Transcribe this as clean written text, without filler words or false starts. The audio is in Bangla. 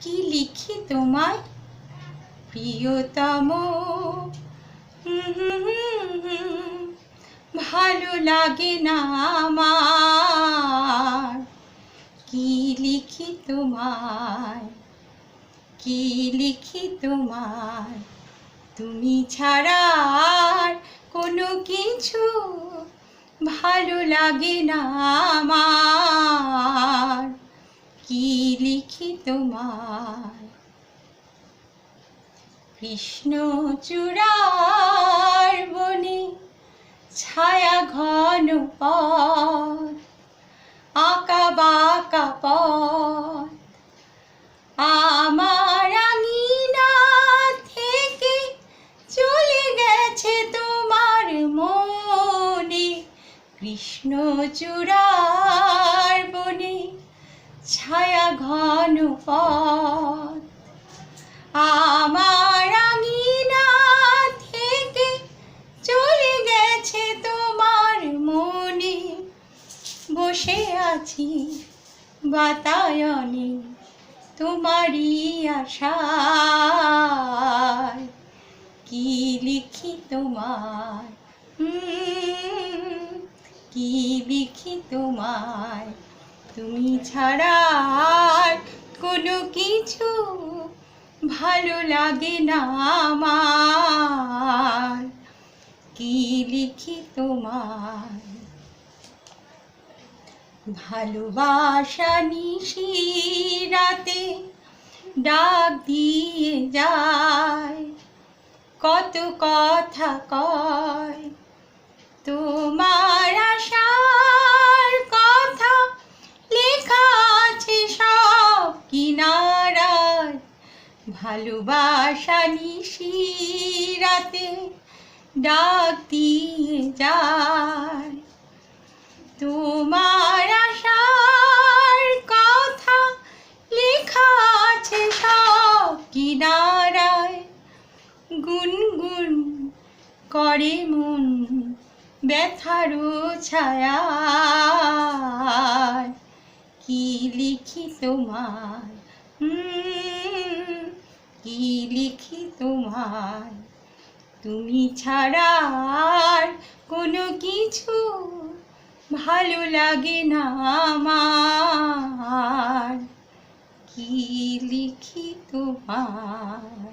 কি লিখি তোমায় প্রিয়তম, ভালো লাগে না আমার। কি লিখি তোমায়, কি লিখি তোমায়, তুমি ছাড়া আর কোনো কিছু ভালো লাগে না আমার। কি লিখি তোমায়। কৃষ্ণচূড়ার বনে ছায়া ঘন পথ, আঁকা বাঁকা পথ, আমার আঙিনা থেকে চলে গেছে তোমার মনে। কৃষ্ণচূড়ার বনে ছায়া ঘন পথ, আমার আঙিনা থেকে চলে গেছে তোমার মনে। বসে আছি বাতায়নে তোমারই আশায়। কি লিখি তোমায়, কি লিখি তোমায়, তুমি ছাড়া আর কোনো কিছু ভালো লাগে না আমার। কি লিখি তোমায়। ভালোবাসা নিশি রাতে ডাক দিয়ে যায়, কত কথা কয় তোমার আশার কথা লেখা আছে সব কিনারায়। ভালোবাসা নিশি রাতে ডাক দিয়ে যায়, তোমার আশার কথা লেখা আছে সব কিনারায়। গুনগুন করে মন ব্যথারও ছায়ায়। কি লিখি তোমায়, কি লিখি তোমায়, তুমি ছাড়া আর কোনো কিছু ভালো লাগে না আমার। কি লিখি তোমায়।